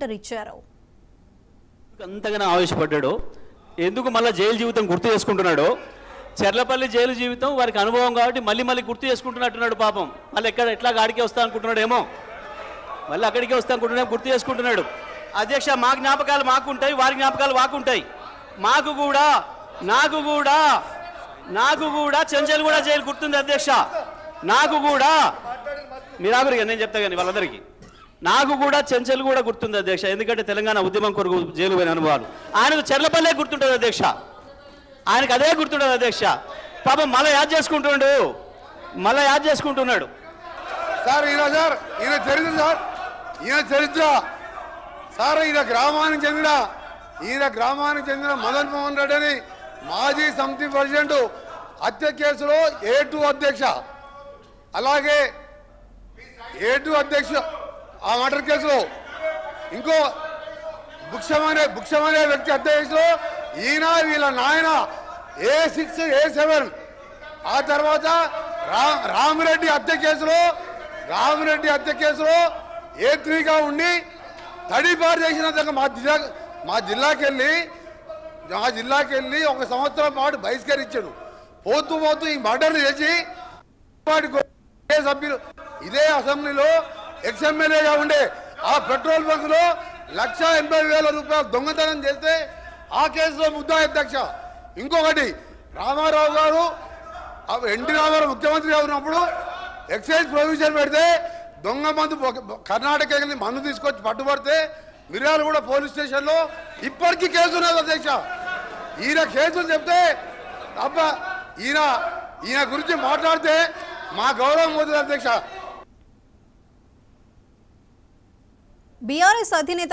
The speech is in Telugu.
కౌంటర్ ఇచ్చారు. అంతగానే ఆవేశపడ్డాడు, ఎందుకు మళ్ళీ జైలు జీవితం గుర్తు చేసుకుంటున్నాడు. చెర్లపల్లి జైలు జీవితం వారికి అనుభవం కాబట్టి మళ్ళీ గుర్తు చేసుకుంటున్నట్టున్నాడు. పాపం మళ్ళీ ఎట్లా గాడికి వస్తా అనుకుంటున్నాడు ఏమో, మళ్ళీ అక్కడికే వస్తా అనుకుంటున్నా, గుర్తు చేసుకుంటున్నాడు. అధ్యక్ష, మా జ్ఞాపకాలు మాకుంటాయి, వారి జ్ఞాపకాలు మాకుంటాయి. నాకు కూడా చెంచల్గూడ జైలు గుర్తుంది అధ్యక్ష. నాకు కూడా మీరాగురిగా నేను చెప్తా కానీ వాళ్ళందరికీ నాకు కూడా చెంచల్గూడ గుర్తుంది అధ్యక్ష. ఎందుకంటే తెలంగాణ ఉద్యమం కొరకు జైలు పోయిన అనుభవాలు. ఆయనకు చెర్లపల్లే గుర్తుంటుంది అధ్యక్ష, ఆయనకు అదే గుర్తుంటుంది అధ్యక్ష. పాపం మళ్ళీ యాద్ చేసుకుంటున్నాడు. సార్ ఈయన చరిత్ర సార్ ఈయన గ్రామానికి చెందిన మదన్ మోహన్ రెడ్డి అని మాజీ సమితి ప్రెసిడెంట్ హత్య కేసులో A2 అధ్యక్ష, అలాగే A2 అధ్యక్ష ఆ మర్డర్ కేసులో ఇంకో భుక్షమనే వ్యక్తి హత్య కేసులో ఈయన వీళ్ళ నాయన A6 A7, ఆ తర్వాత రామిరెడ్డి హత్య కేసులో A3గా ఉండి తడిపారు చేసిన మా జిల్లాకి వెళ్ళి 1 సంవత్సరం పాటు బహిష్కరించాడు. పోతూ ఈ మర్డర్లు చేసి సభ్యులు ఇదే అసెంబ్లీలో ఎక్స్ఎమ్మెల్యేగా ఉండే ఆ పెట్రోల్ బంకులో 1,80,000 రూపాయలు దొంగతనం చేస్తే ఆ కేసులో ముద్దాయి అధ్యక్ష. ఇంకొకటి రామారావు గారు ఎన్టీ రామారావు ముఖ్యమంత్రిగా ఉన్నప్పుడు ఎక్సైజ్ ప్రొవిజన్ పెడితే దొంగ మందు కర్ణాటక వెళ్ళి మందు తీసుకొచ్చి పట్టుబడితే మిర్యాలగూడ పోలీస్ స్టేషన్లో ఇప్పటికీ కేసు ఉన్నది అధ్యక్ష. ఈయన కేసులు చెప్తే అబ్బా ఈయన గురించి మాట్లాడితే మా గౌరవం పోతుంది అధ్యక్ష. బీఆర్ఎస్ అధినేత